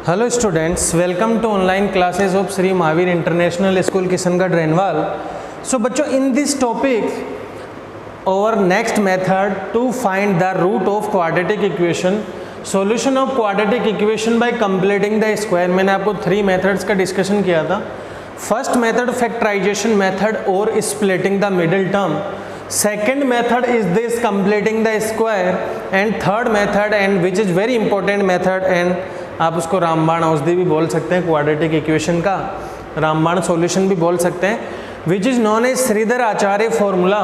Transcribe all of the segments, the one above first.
Hello students, welcome to online classes of Sri Mahavir International School Kishangarh Renwal. So बच्चों, in this topic our next method to find the root of quadratic equation, solution of quadratic equation by completing the square. मैंने आपको 3 methods का discussion किया था. First method factorization method or splitting the middle term. Second method is this completing the square, and third method and which is very important method and आप उसको रामबाण औषधि भी बोल सकते हैं, क्वाड्रेटिक इक्वेशन का रामबाण सॉल्यूशन भी बोल सकते हैं, which is known as Shridhar Acharya formula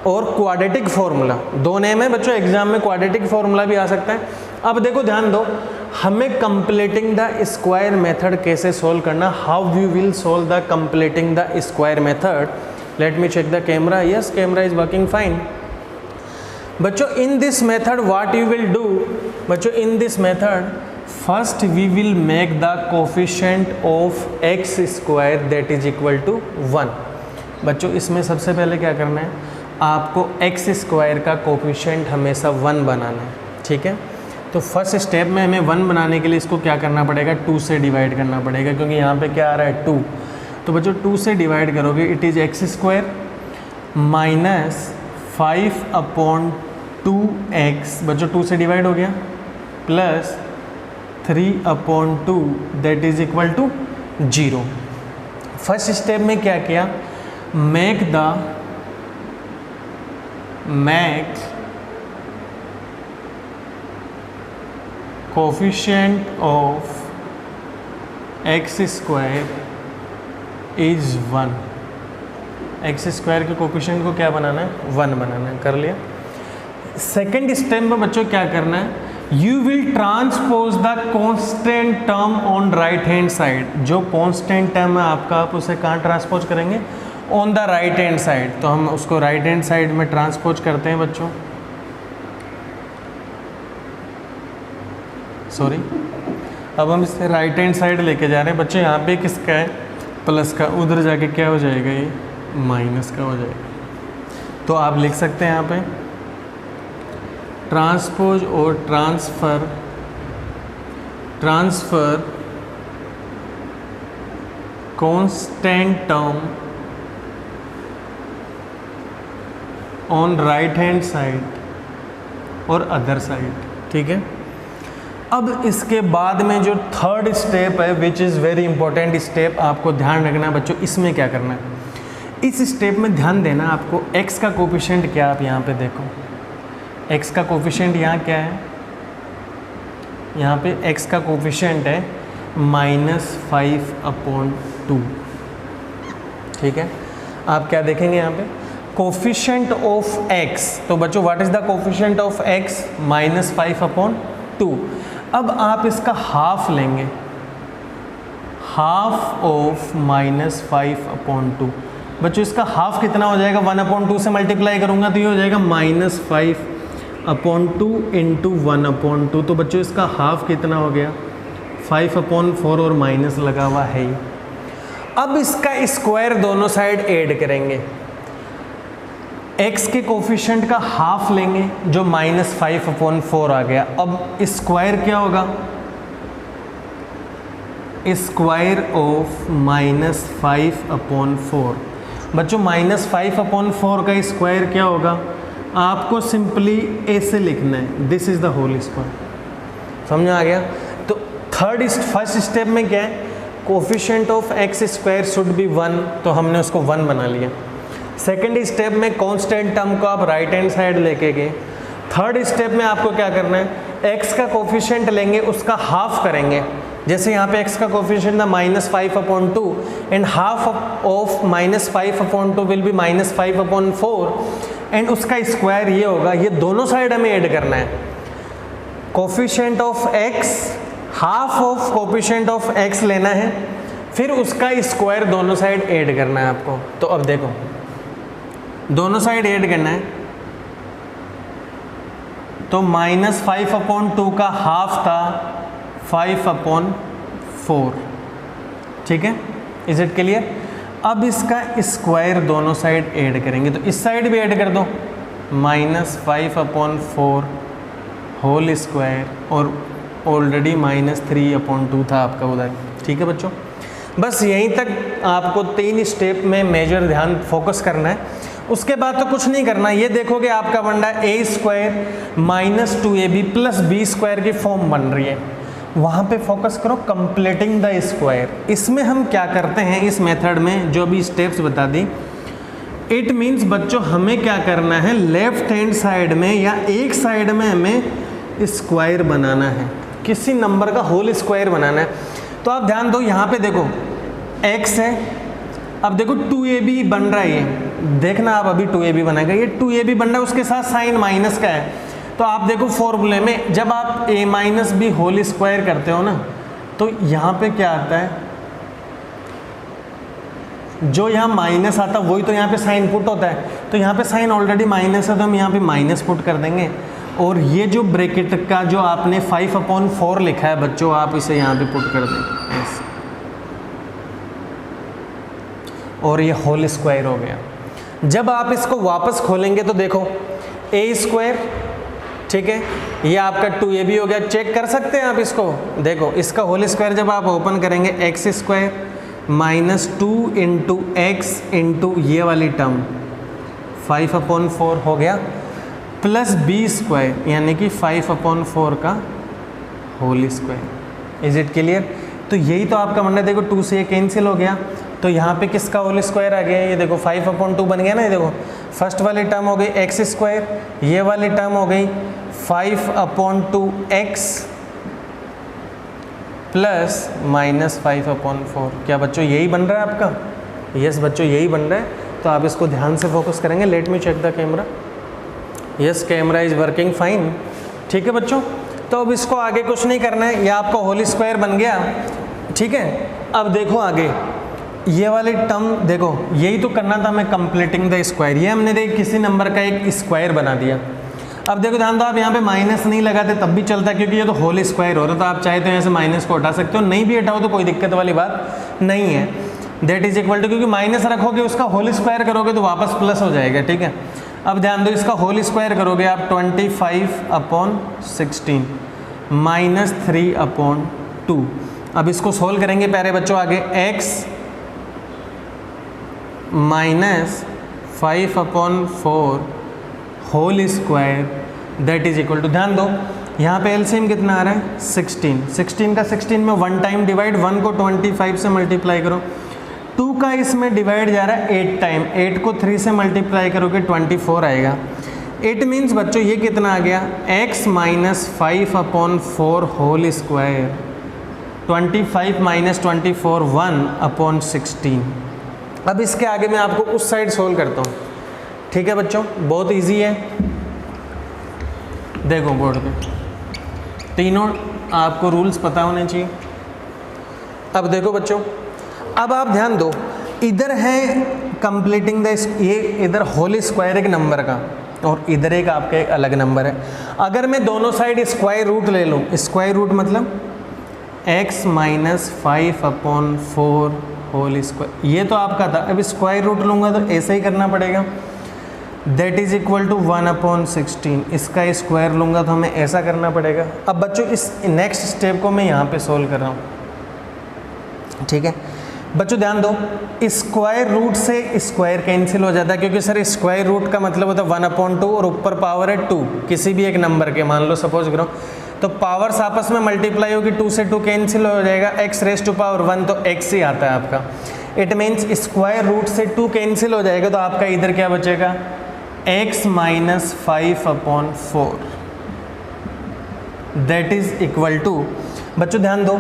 और क्वाड्रेटिक फॉर्मूला. दो नेम है बच्चों, एग्जाम में क्वाड्रेटिक फॉर्मूला भी आ सकता है. अब देखो ध्यान दो, हमें कंप्लीटिंग द स्क्वायर मेथड कैसे सोल्व करना, how we will solve the completing the square method. Let me check the camera. Yes, camera is working fine. बच्चों in this method what you will do, बच्चों in this method first we will make the coefficient of x square that is equal to 1. बच्चों इसमें सबसे पहले क्या करना है, आपको x स्क्वायर का कोफिशिएंट हमेशा 1 बनाना है. ठीक है, तो फर्स्ट स्टेप में हमें 1 बनाने के लिए इसको क्या करना पड़ेगा, 2 से डिवाइड करना पड़ेगा, क्योंकि यहाँ पे क्या आ रहा है 2. तो बच्चों 2 से डिवाइड करोगे, it is x square minus 5/2x. Bachchon 2 से डिवाइड हो गया, plus 3/2 that is equal to 0. First step में क्या किया, make coefficient of x square is 1. X square के कोफिशिएंट को क्या बनाना है, 1 बनाना है. कर लिया. सेकेंड स्टेप में बच्चों क्या करना है, you will transpose the constant term on right hand side. जो कॉन्स्टेंट टर्म है आपका, आप उसे कहाँ ट्रांसपोज करेंगे, on the right hand side. तो हम उसको राइट हैंड साइड में ट्रांसपोज करते हैं बच्चों. सॉरी, अब हम इसे राइट हैंड साइड लेके जा रहे हैं. बच्चों यहाँ पे किसका है, प्लस का, उधर जाके क्या हो जाएगा, ये माइनस का हो जाएगा. तो आप लिख सकते हैं यहाँ पे ट्रांसपोज और transfer constant term on right hand side और अदर साइड. ठीक है, अब इसके बाद में जो थर्ड स्टेप है, which is very important step, आपको ध्यान रखना है बच्चों. इसमें क्या करना है, इस स्टेप में ध्यान देना आपको. x का कोफिशिएंट क्या, आप यहाँ पे देखो, x का कोफिशिएंट यहाँ क्या है, यहाँ पे x का कोफिशिएंट है -5/2. ठीक है, आप क्या देखेंगे यहाँ पे, कोफिशिएंट ऑफ x. तो बच्चों what is the coefficient of x, -5/2. अब आप इसका हाफ लेंगे, हाफ ऑफ -5/2. बच्चों इसका हाफ कितना हो जाएगा, 1/2 से मल्टीप्लाई करूँगा तो ये हो जाएगा -5/2 इंटू 1/2. तो बच्चों इसका हाफ कितना हो गया, 5/4 और माइनस लगा हुआ है. अब इसका स्क्वायर दोनों साइड ऐड करेंगे. x के कोफिशिएंट का हाफ लेंगे जो -5/4 आ गया. अब स्क्वायर क्या होगा, स्क्वायर ऑफ -5/4. बच्चों -5/4 का स्क्वायर क्या होगा, आपको सिंपली ऐसे लिखना है, this is the whole square. समझ आ गया. तो फर्स्ट स्टेप में क्या है, coefficient of x square should be 1, तो हमने उसको 1 बना लिया. सेकेंड स्टेप में कांस्टेंट टर्म को आप राइट हैंड साइड लेके गए. थर्ड स्टेप में आपको क्या करना है, एक्स का कोफिशिएंट लेंगे, उसका हाफ करेंगे. जैसे यहाँ पे x का कोफिशिएंट था -5/2 and half of -5/2 will be -5/4 and उसका स्क्वायर ये होगा. ये दोनों साइड हमें ऐड करना है. Coefficient of x, half of coefficient of x लेना है, फिर उसका स्क्वायर दोनों साइड ऐड करना है आपको. तो अब देखो, दोनों साइड ऐड करना है, तो -5/2 का हाफ था 5/4. ठीक है, इज इट क्लियर. अब इसका स्क्वायर दोनों साइड ऐड करेंगे, तो इस साइड भी ऐड कर दो, -5/4 होल स्क्वायर और ऑलरेडी -3/2 था आपका उधर। ठीक है बच्चों, बस यहीं तक आपको 3 स्टेप में मेजर ध्यान फोकस करना है, उसके बाद तो कुछ नहीं करना। ये देखोगे आपका बन रहा है a² - 2ab + b² की फॉर्म बन रही है, वहाँ पे फोकस करो कंप्लीटिंग द स्क्वायर। इसमें हम क्या करते हैं इस मेथड में, जो भी स्टेप्स बता दी, इट मीन्स बच्चों हमें क्या करना है, लेफ्ट हैंड साइड में या एक साइड में हमें स्क्वायर बनाना है, किसी नंबर का होल स्क्वायर बनाना है। तो आप ध्यान दो, यहाँ पे देखो x है, अब देखो 2ab बन रहा है, ये देखना आप अभी 2ab बनेगा, ये 2ab बन रहा है, उसके साथ साइन माइनस का है। तो आप देखो फॉर्मूले में जब आप a - b होल स्क्वायर करते हो ना, तो यहाँ पे क्या आता है, जो यहाँ माइनस आता है वही तो यहाँ पे साइन पुट होता है। तो यहाँ पे साइन ऑलरेडी माइनस है, तो हम यहाँ पे माइनस पुट कर देंगे, और ये जो ब्रैकेट का जो आपने 5/4 लिखा है बच्चों, आप इसे यहाँ पे पुट कर देंगे ऐसे, और ये होल स्क्वायर हो गया। जब आप इसको वापस खोलेंगे तो देखो a², ठीक है, ये आपका 2ab हो गया, चेक कर सकते हैं आप इसको, देखो इसका होल स्क्वायर जब आप ओपन करेंगे x² -2 × x × ये वाली टर्म 5/4 हो गया, प्लस b² यानी कि 5/4 का whole square. Is it clear? तो यही तो आपका बनना है। देखो 2 से ये कैंसिल हो गया, तो यहाँ पे किसका होल स्क्वायर आ गया, ये देखो 5/2 बन गया ना, ये देखो फर्स्ट वाली टर्म हो गई x², ये वाली टर्म हो गई 5/2x प्लस -5/4। क्या बच्चों यही बन रहा है आपका? यस बच्चों यही बन रहा है। तो आप इसको ध्यान से फोकस करेंगे। Let me check the camera. Yes camera is working fine. ठीक है बच्चों, तो अब इसको आगे कुछ नहीं करना है, ये आपका होल स्क्वायर बन गया। ठीक है, अब देखो आगे ये वाली टर्म, देखो यही तो करना था हमें, कंप्लीटिंग द स्क्वायर। ये हमने देख किसी नंबर का एक स्क्वायर बना दिया। अब देखो ध्यान दो, आप यहाँ पे माइनस नहीं लगाते तब भी चलता है, क्योंकि ये तो होल स्क्वायर हो रहा है, तो आप चाहे तो यहाँ से माइनस को हटा सकते हो, नहीं भी हटाओ तो कोई दिक्कत वाली बात नहीं है। दैट इज इक्वल टू, क्योंकि माइनस रखोगे उसका होल स्क्वायर करोगे तो वापस प्लस हो जाएगा। ठीक है, अब ध्यान दो, इसका होल स्क्वायर करोगे आप 25/16 -3/2। अब इसको सोल्व करेंगे प्यारे बच्चों आगे, x - 5/4 whole square that is equal to, ध्यान दो यहाँ पे एलसीएम कितना आ रहा है 16। 16 का 16 में 1 टाइम डिवाइड, 1 को 25 से मल्टीप्लाई करो, 2 का इसमें डिवाइड जा रहा है 8 टाइम, 8 को 3 से मल्टीप्लाई करोगे 24 आएगा। इट मीन्स बच्चों ये कितना आ गया, x - 5/4 होल स्क्वायर, 25 - 24 1/16। अब इसके आगे मैं आपको उस साइड सोल्व करता हूँ। ठीक है बच्चों, बहुत इजी है। देखो बोर्ड पे तीनों आपको रूल्स पता होने चाहिए। अब देखो बच्चों, अब आप ध्यान दो, इधर है कंप्लीटिंग द, ये इधर होल स्क्वायर एक नंबर का और इधर एक आपका एक अलग नंबर है। अगर मैं दोनों साइड स्क्वायर रूट ले लूँ, स्क्वायर रूट मतलब x - 5/4 होल स्क्वायर, ये तो आपका था। अब स्क्वायर रूट लूँगा तो ऐसा ही करना पड़ेगा, दैट इज इक्वल टू 1/16। इसका स्क्वायर लूँगा तो हमें ऐसा करना पड़ेगा। अब बच्चों इस नेक्स्ट स्टेप को मैं यहाँ पे सोल्व कर रहा हूँ। ठीक है बच्चों, ध्यान दो, स्क्वायर रूट से स्क्वायर कैंसिल हो जाता है, क्योंकि सर स्क्वायर रूट का मतलब होता है 1/2 और ऊपर पावर है 2 किसी भी एक नंबर के, मान लो सपोज करो, तो पावर्स आपस में मल्टीप्लाई होगी, 2 से 2 कैंसिल हो जाएगा, x⁻1 तो x ही आता है आपका। इट मीन्स स्क्वायर रूट से 2 कैंसिल हो जाएगा, तो आपका इधर क्या बचेगा, x - 5/4 that is equal to. बच्चों ध्यान दो,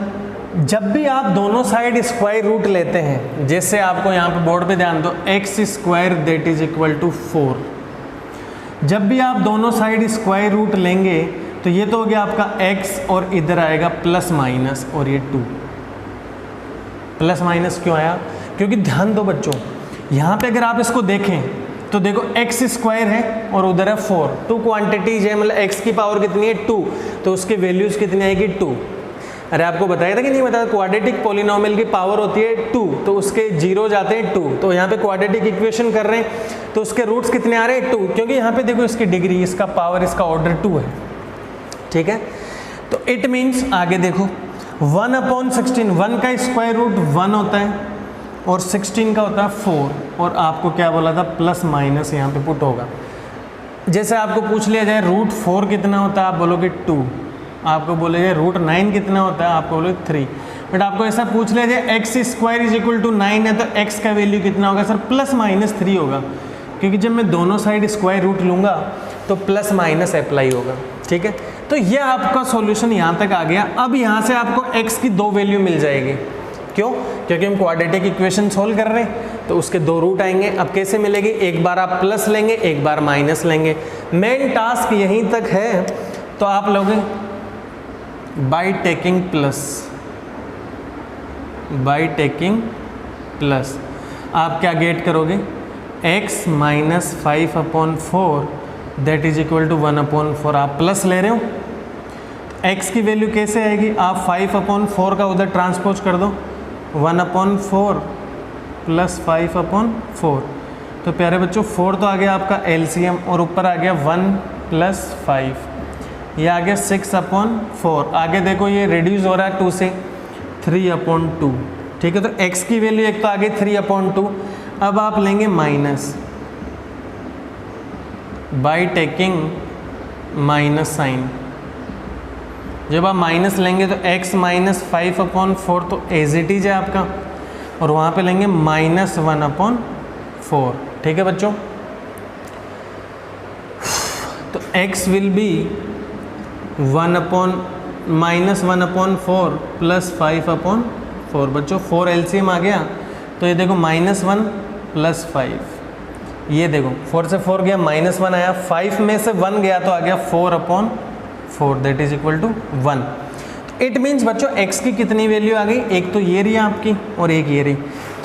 जब भी आप दोनों साइड स्क्वायर रूट लेते हैं, जैसे आपको यहाँ पे बोर्ड पे ध्यान दो, x² that is equal to 4। जब भी आप दोनों साइड स्क्वायर रूट लेंगे तो ये तो हो गया आपका x, और इधर आएगा प्लस माइनस, और ये 2। प्लस माइनस क्यों आया, क्योंकि ध्यान दो बच्चों, यहाँ पे अगर आप इसको देखें तो देखो x² है और उधर है 4, 2 क्वांटिटीज है, मतलब x की पावर कितनी है 2, तो उसकी वैल्यूज कितनी आएगी 2। अरे आपको बताया था कि नहीं बताया, क्वाड्रेटिक पॉलिनोमियल की पावर होती है 2, तो उसके 0 जाते हैं 2, तो यहाँ पे क्वाड्रेटिक इक्वेशन कर रहे हैं तो उसके रूट्स कितने आ रहे हैं 2, क्योंकि यहाँ पे देखो इसकी डिग्री, इसका पावर, इसका ऑर्डर 2 है। ठीक है, तो इट मीन्स आगे देखो 1/16, 1 का स्क्वायर रूट 1 होता है और 16 का होता है 4, और आपको क्या बोला था प्लस माइनस यहाँ पे पुट होगा। जैसे आपको पूछ लिया जाए रूट 4 कितना होता है, आप बोलोगे 2, आपको बोले जाए रूट 9 कितना होता है, आपको बोलोगे 3, बट आपको ऐसा पूछ लिया जाए x square is equal to 9 है तो एक्स का वैल्यू कितना होगा सर, प्लस माइनस 3 होगा, क्योंकि जब मैं दोनों साइड स्क्वायर रूट लूँगा तो प्लस माइनस अप्लाई होगा। ठीक है, तो ये आपका सॉल्यूशन यहाँ तक आ गया। अब यहाँ से आपको x की 2 वैल्यू मिल जाएगी, क्यों, क्योंकि हम क्वाड्रेटिक इक्वेशन सोल्व कर रहे हैं तो उसके 2 रूट आएंगे। अब कैसे मिलेगी, एक बार आप प्लस लेंगे एक बार माइनस लेंगे। मेन टास्क यहीं तक है, तो आप लोगे बाई टेकिंग प्लस आप क्या गेट करोगे, x minus 5/4 that is equal to 1/4। आप प्लस ले रहे हो, x की वैल्यू कैसे आएगी, आप 5/4 का उधर ट्रांसपोज कर दो, 1/4 प्लस 5/4। तो प्यारे बच्चों 4 तो आ गया आपका एलसीएम, और ऊपर आ गया 1 प्लस 5, ये आ गया 6/4। आगे देखो ये रिड्यूस हो रहा है 2 से 3/2। ठीक है, तो x की वैल्यू एक तो आ गई 3/2। अब आप लेंगे minus by taking minus sign. जब आप माइनस लेंगे तो x माइनस 5/4 तो एज इट इज है आपका, और वहाँ पे लेंगे माइनस 1/4। ठीक है बच्चों, तो x will be minus 1/4 plus 5/4। बच्चों 4 एलसीएम आ गया, तो ये देखो -1 प्लस 5, ये देखो 4 से 4 गया -1 आया, 5 में से 1 गया तो आ गया 4/4 that is equal to 1। It means बच्चों x की कितनी वैल्यू आ गई, एक तो ये रही आपकी और एक ये रही,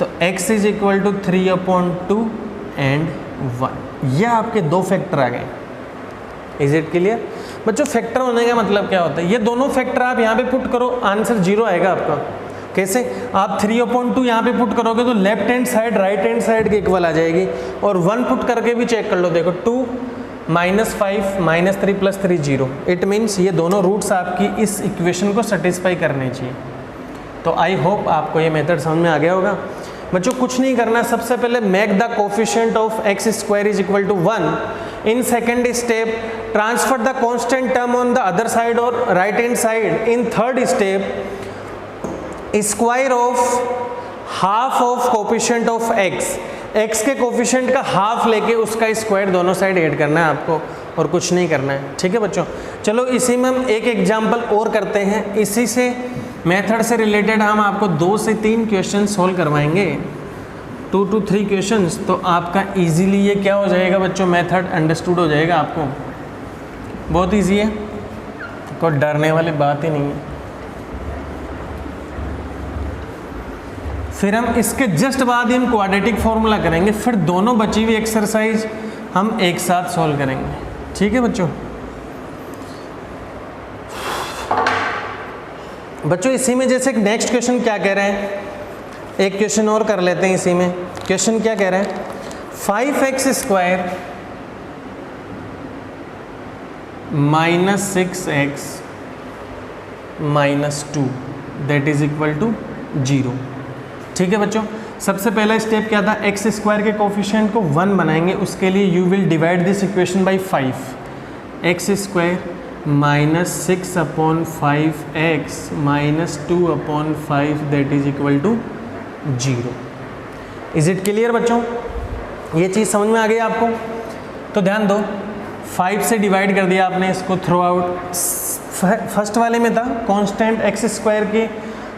तो x is equal to 3/2 and 1। ये आपके 2 फैक्टर आ गए। इज इट क्लियर बच्चों? फैक्टर होने का मतलब क्या होता है, ये दोनों फैक्टर आप यहाँ पे पुट करो, आंसर 0 आएगा आपका। कैसे, आप 3/2 यहाँ पे पुट करोगे तो left hand side right hand side के इक्वल आ जाएगी, और 1 पुट करके भी चेक कर लो, देखो 2 -5 -3 + 3 0। इट मीन्स ये दोनों रूट्स आपकी इस इक्वेशन को सेटिस्फाई करने चाहिए। तो आई होप आपको ये मेथड समझ में आ गया होगा। बच्चों कुछ नहीं करना, सबसे पहले make the coefficient of x square is equal to 1। In second step transfer the constant term on the other side और right hand side. In third step square of half of coefficient of x के coefficient का half लेके उसका square दोनों side add करना है आपको, और कुछ नहीं करना है। ठीक है बच्चों, चलो इसी में हम एक एग्जांपल और करते हैं। इसी से मेथड से रिलेटेड हम आपको 2 से 3 क्वेश्चन सोल्व करवाएंगे, 2 to 3 क्वेश्चंस। तो आपका इजीली ये क्या हो जाएगा बच्चों, मेथड अंडरस्टूड हो जाएगा आपको। बहुत इजी है, कोई डरने वाली बात ही नहीं है। फिर हम इसके जस्ट बाद ही हम क्वाड्रेटिक फॉर्मूला करेंगे, फिर दोनों बची हुई एक्सरसाइज हम एक साथ सॉल्व करेंगे। ठीक है बच्चों? बच्चों इसी में जैसे नेक्स्ट क्वेश्चन क्या कह रहे हैं, एक क्वेश्चन और कर लेते हैं इसी में। क्वेश्चन क्या कह रहे हैं, 5x square -6x -2 that is equal to 0। ठीक है बच्चों, सबसे पहला स्टेप क्या था, x स्क्वायर के कोफिशिएंट को 1 बनाएंगे। उसके लिए you will divide this equation by 5। x square -6/5x -2/5 that is equal to 0। Is it clear बच्चों? ये चीज़ समझ में आ गई आपको? तो ध्यान दो, 5 से डिवाइड कर दिया आपने इसको थ्रू आउट। फर्स्ट वाले में था कांस्टेंट x स्क्वायर के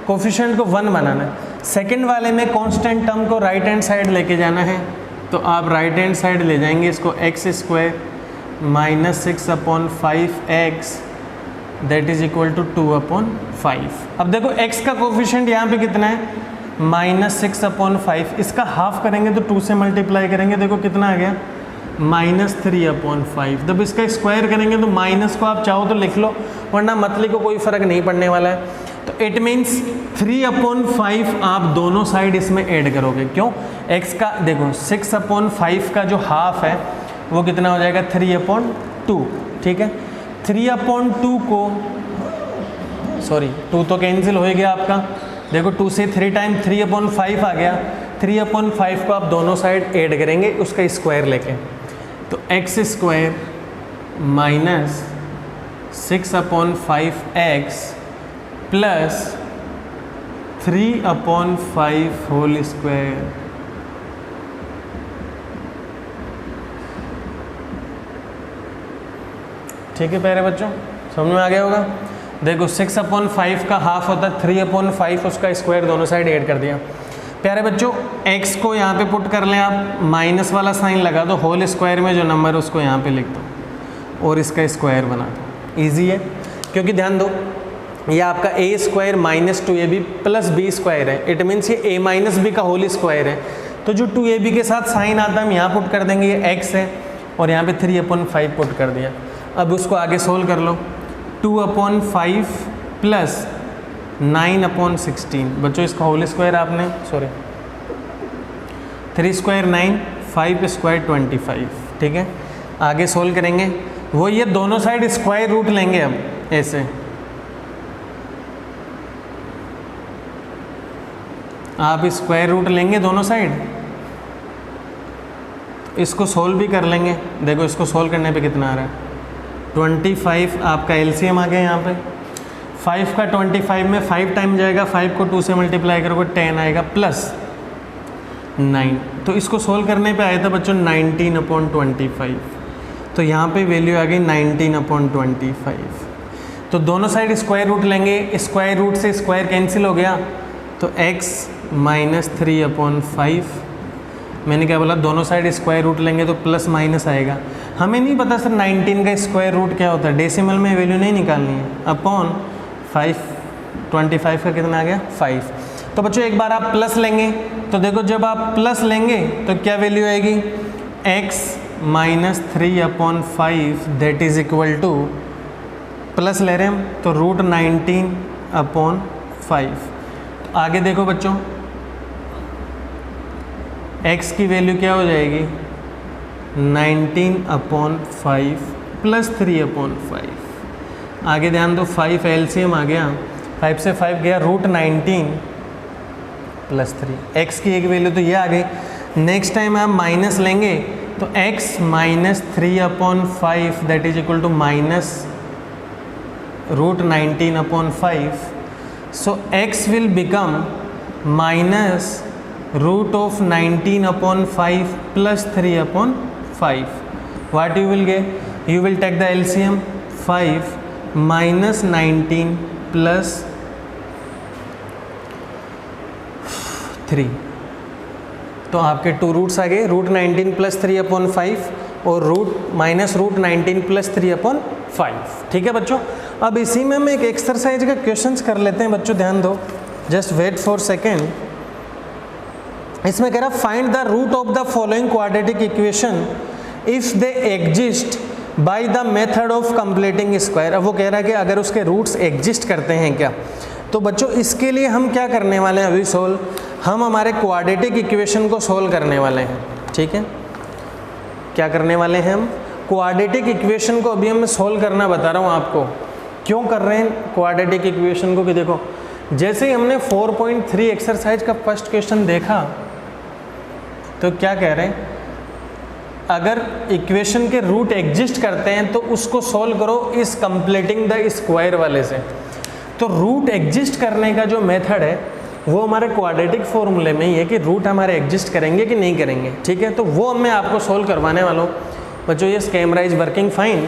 कोफिशिएंट को 1 बनाना है, सेकंड वाले में कांस्टेंट टर्म को राइट हैंड साइड लेके जाना है। तो आप राइट हैंड साइड ले जाएंगे इसको, x square -6/5x that is equal to 2/5। अब देखो x का कोफिशिएंट यहाँ पे कितना है, -6/5। इसका हाफ करेंगे तो 2 से मल्टीप्लाई करेंगे, देखो कितना आ गया -3/5। जब इसका स्क्वायर करेंगे तो माइनस को आप चाहो तो लिख लो, वरना मत लिखो, कोई फ़र्क नहीं पड़ने वाला है। तो इट मीन्स 3/5 आप दोनों साइड इसमें ऐड करोगे। क्यों? x का देखो 6/5 का जो हाफ है वो कितना हो जाएगा 3/2। ठीक है, 3/2 को सॉरी 2 तो कैंसिल हो गया आपका, देखो 2 से 3 टाइम 3/5 आ गया, 3/5 को आप दोनों साइड ऐड करेंगे उसका स्क्वायर लेके, तो x square minus 6/5x plus 3/5 whole square. ठीक है प्यारे बच्चों, समझ में आ गया होगा। देखो 6/5 का हाफ होता है 3/5, उसका स्क्वायर दोनों साइड ऐड कर दिया। प्यारे बच्चों x को यहाँ पे पुट कर लें आप, माइनस वाला साइन लगा दो, होल स्क्वायर में जो नंबर है उसको यहाँ पे लिख दो और इसका स्क्वायर बना दो। ईजी है, क्योंकि ध्यान दो ये आपका a square minus 2ab plus b square है, इट मीन्स ये a माइनस b का होल स्क्वायर है। तो जो 2ab के साथ साइन आता है हम यहाँ पुट कर देंगे, ये x है और यहाँ पे 3/5 पुट कर दिया। अब उसको आगे सोल्व कर लो, 2/5 प्लस 9/16, बच्चों इसका होल स्क्वायर आपने सॉरी 3 स्क्वायर 9, 5 स्क्वायर 25। ठीक है, आगे सोल्व करेंगे, वो ये दोनों साइड स्क्वायर रूट लेंगे हम ऐसे, आप स्क्वायर रूट लेंगे दोनों साइड, इसको सोल्व भी कर लेंगे। देखो इसको सोल्व करने पे कितना आ रहा है, 25 आपका एलसीएम आ गया यहाँ पे, 5 का 25 में 5 टाइम जाएगा, 5 को 2 से मल्टीप्लाई करोगे 10 आएगा प्लस 9, तो इसको सोल्व करने पे आया था बच्चों 19/25, तो यहाँ पे वैल्यू आ गई 19/25। तो दोनों साइड स्क्वायर रूट लेंगे, स्क्वायर रूट से स्क्वायर कैंसिल हो गया, तो x माइनस 3/5, मैंने क्या बोला दोनों साइड स्क्वायर रूट लेंगे तो प्लस माइनस आएगा। हमें नहीं पता सर 19 का स्क्वायर रूट क्या होता है, डेसिमल में वैल्यू नहीं निकालनी है, अपॉन 5, 25 का कितना आ गया 5। तो बच्चों एक बार आप प्लस लेंगे, तो देखो जब आप प्लस लेंगे तो क्या वैल्यू आएगी, x minus 3/5 that is equal to, plus ले रहे हैं हम तो √19/5। तो आगे देखो बच्चों x की वैल्यू क्या हो जाएगी 19/5 प्लस 3/5। आगे ध्यान दो 5 एलसीएम आ गया, 5 से 5 गया √19 प्लस 3, x की एक वैल्यू तो ये आ गई। नेक्स्ट टाइम आप माइनस लेंगे तो x minus 3/5 that is equal to minus √19/5, so x will become minus √19/5 plus 3/5. What you will get? You will take the LCM, 5 minus 19 plus 3, तो आपके 2 रूट्स आ गए, √19 प्लस 3/5 और -√19 प्लस 3/5। ठीक है बच्चों, अब इसी में हम एक एक्सरसाइज का क्वेश्चंस कर लेते हैं बच्चों, ध्यान दो, जस्ट वेट फॉर सेकेंड। इसमें कह रहा find the root of the following quadratic equation if they exist by the method of completing square. अब वो कह रहा है कि अगर उसके रूट्स एग्जिस्ट करते हैं क्या, तो बच्चों इसके लिए हम क्या करने वाले हैं अभी सोल्व, हम हमारे क्वाड्रेटिक इक्वेशन को सोल्व करने वाले हैं। ठीक है, क्या करने वाले हैं हम, क्वाड्रेटिक इक्वेशन को अभी हम सोल्व करना बता रहा हूँ आपको। क्यों कर रहे हैं क्वाड्रेटिक इक्वेशन को, कि देखो जैसे ही हमने 4.3 एक्सरसाइज का फर्स्ट क्वेश्चन देखा तो क्या कह रहे हैं, अगर इक्वेशन के रूट एग्जिस्ट करते हैं तो उसको सोल्व करो इस कंप्लीटिंग द स्क्वायर वाले से। तो रूट एग्जिस्ट करने का जो मेथड है वो हमारे क्वाड्रेटिक फॉर्मूले में ही है कि रूट हमारे एग्जिस्ट करेंगे कि नहीं करेंगे। ठीक है, तो वो मैं आपको सोल्व करवाने वाला हूँ बच्चों। ये कैमरा इज वर्किंग फाइन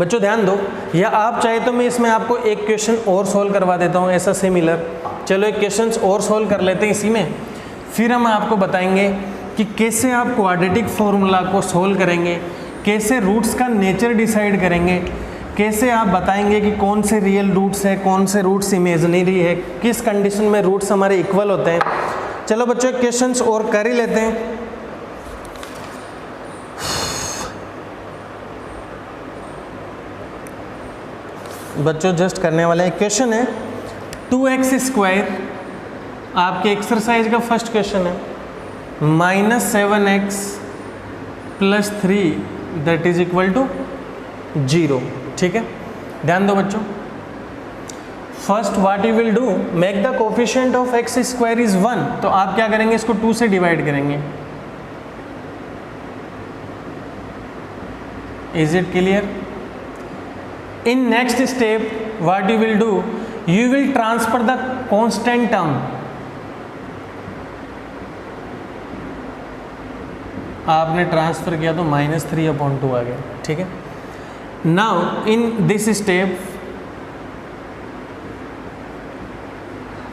बच्चों, ध्यान दो, या आप चाहे तो मैं इसमें आपको एक क्वेश्चन और सोल्व करवा देता हूँ ऐसा सिमिलर। चलो एक क्वेश्चन और सोल्व कर लेते हैं इसी में, फिर हम आपको बताएंगे कि कैसे आप क्वाड्रेटिक फॉर्मूला को सोल्व करेंगे, कैसे रूट्स का नेचर डिसाइड करेंगे, कैसे आप बताएंगे कि कौन से रियल रूट्स है, कौन से रूट्स इमेजिनरी है, किस कंडीशन में रूट्स हमारे इक्वल होते हैं। चलो बच्चों एक क्वेश्चन और कर ही लेते हैं। बच्चों जस्ट करने वाले एक क्वेश्चन है 2x², आपके एक्सरसाइज का फर्स्ट क्वेश्चन है, -7x + 3 that is equal to 0। ठीक है, ध्यान दो बच्चों, first what you will do, make the coefficient of x square is 1, तो आप क्या करेंगे, इसको 2 से डिवाइड करेंगे। Is it clear? In next step what you will do, you will transfer the constant term, आपने ट्रांसफर किया तो -3/2 आ गया, ठीक है। नाउ इन दिस स्टेप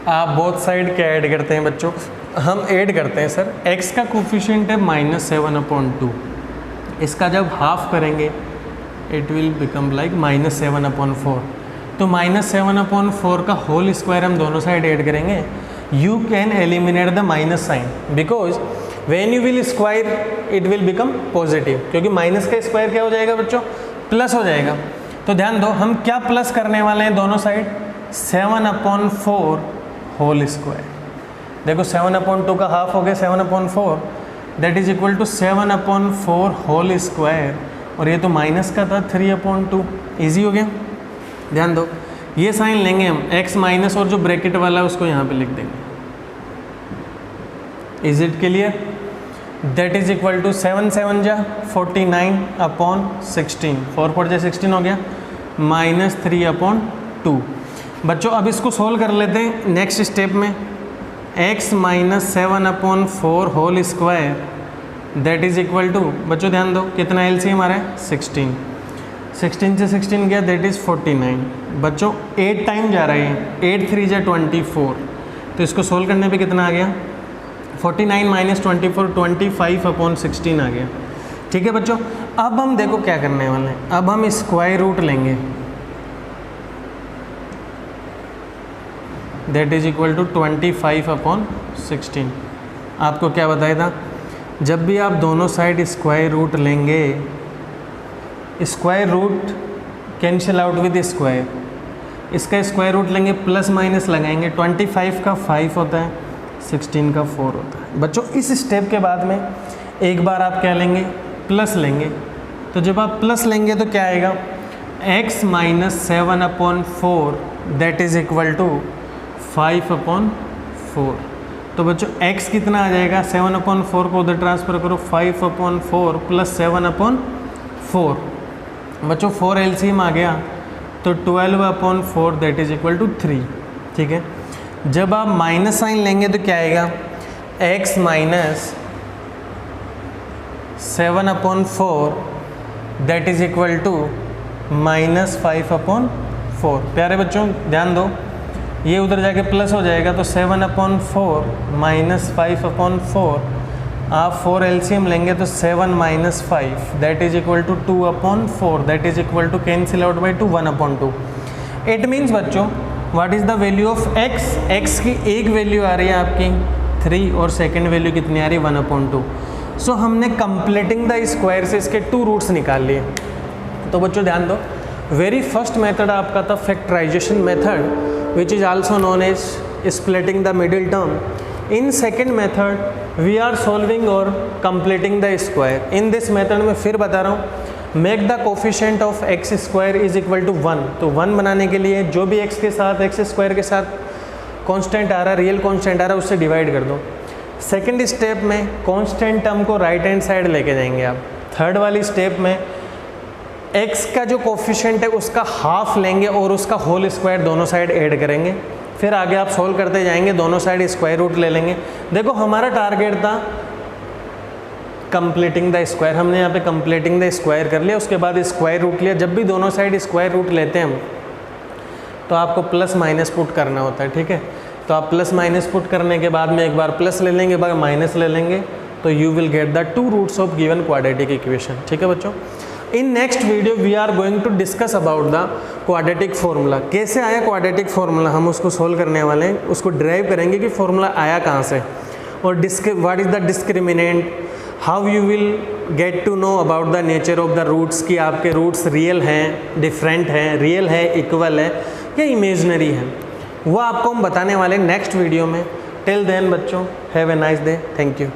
आप बोथ साइड क्या ऐड करते हैं बच्चों, हम ऐड करते हैं सर, x का कोफिशिएंट है -7/2, इसका जब हाफ करेंगे इट विल बिकम लाइक -7/4, तो -7/4 का होल स्क्वायर हम दोनों साइड ऐड करेंगे। You can eliminate the minus sign because when you will square it will become positive, क्योंकि माइनस का स्क्वायर क्या हो जाएगा बच्चों, प्लस हो जाएगा। तो ध्यान दो हम क्या प्लस करने वाले हैं दोनों साइड, 7/4 होल स्क्वायर। देखो 7/2 का हाफ हो गया 7/4, that is equal to 7/4 whole square, और ये तो माइनस का था 3/2, ईजी हो गया। ध्यान दो ये साइन लेंगे हम, x माइनस और जो ब्रैकेट वाला है उसको यहाँ पे लिख देंगे। Is it clear? That is equal to 7/7 जा 49/16, 4/4 जा 16 हो गया, -3/2। बच्चों अब इसको सोल्व कर लेते हैं नेक्स्ट स्टेप में, x - 7/4 whole square that is equal to, बच्चों ध्यान दो कितना एलसीएम आ रहा है 16, 16 से 16 गया दैट इज़ 49। बच्चों 8 टाइम जा रहे हैं, 8 3 जा 24, तो इसको सोल्व करने पे कितना आ गया 49 - 24 25/16 आ गया, ठीक है बच्चों। अब हम देखो क्या करने वाले हैं, अब हम स्क्वायर रूट लेंगे दैट इज इक्वल टू 25/16। आपको क्या बताया था, जब भी आप दोनों साइड स्क्वायर रूट लेंगे, square root cancel out with square, इसका स्क्वायर रूट लेंगे प्लस माइनस लगाएंगे, 25 का 5 होता है, 16 का 4 होता है। बच्चों इस स्टेप के बाद में एक बार आप क्या लेंगे, प्लस लेंगे, तो जब आप प्लस लेंगे तो क्या आएगा, x - 7/4 that is equal to 5/4। तो बच्चों x कितना आ जाएगा, 7/4 को उधर ट्रांसफ़र करो, 5/4 प्लस 7/4, बच्चों 4 एलसीएम आ गया तो 12/4 दैट इज इक्वल टू 3, ठीक है। जब आप माइनस साइन लेंगे तो क्या आएगा, x - 7/4 that is equal to -5/4। प्यारे बच्चों दैन दो, ये उधर जाके प्लस हो जाएगा, तो 7/4 - 5/4, आप 4 एलसीएम लेंगे तो 7 - 5 that is equal to 2/4 that is equal to cancel out by 2 1/2। It means बच्चों what is the value of x, x की एक वैल्यू आ रही है आपकी 3 और सेकंड वैल्यू कितनी आ रही है 1/2। सो हमने कंप्लीटिंग द स्क्वायर से इसके 2 रूट्स निकाल लिए। तो बच्चों ध्यान दो, वेरी फर्स्ट मेथड आपका था factorisation method which is also known as splitting the middle term. In second method we are solving और completing the square. In this method में फिर बता रहा हूँ, make the coefficient of x square is equal to 1। तो 1 बनाने के लिए जो भी x के साथ एक्स स्क्वायर के साथ कांस्टेंट आ रहा है, रियल कांस्टेंट आ रहा है, उससे डिवाइड कर दो। सेकंड स्टेप में कांस्टेंट टर्म को राइट हैंड साइड लेके जाएंगे आप। थर्ड वाली स्टेप में x का जो कोफिशिएंट है उसका हाफ लेंगे और उसका होल स्क्वायर दोनों साइड ऐड करेंगे। फिर आगे आप सोल्व करते जाएंगे, दोनों साइड स्क्वायर रूट ले लेंगे। देखो हमारा टारगेट था कंप्लीटिंग द स्क्वायर, हमने यहाँ पे कंप्लीटिंग द स्क्वायर कर लिया, उसके बाद स्क्वायर रूट लिया। जब भी दोनों साइड स्क्वायर रूट लेते हैं हम तो आपको प्लस माइनस पुट करना होता है, ठीक है। तो आप प्लस माइनस पुट करने के बाद में एक बार प्लस ले लेंगे, बाद माइनस ले लेंगे, तो you will get the 2 roots of given quadratic equation, ठीक है बच्चों। In next video we are going to discuss about the quadratic formula. कैसे आया क्वाड्रेटिक फार्मूला, हम उसको सोल्व करने वाले हैं, उसको ड्राइव करेंगे कि फार्मूला आया कहाँ से, और what is the discriminant, how you will get to know about the nature of the roots, कि आपके रूट्स रियल हैं, डिफरेंट हैं, रियल है, इक्वल है या इमेजनरी है, वो आपको हम बताने वाले नेक्स्ट वीडियो में। टिल देन बच्चों, have a nice day, thank you.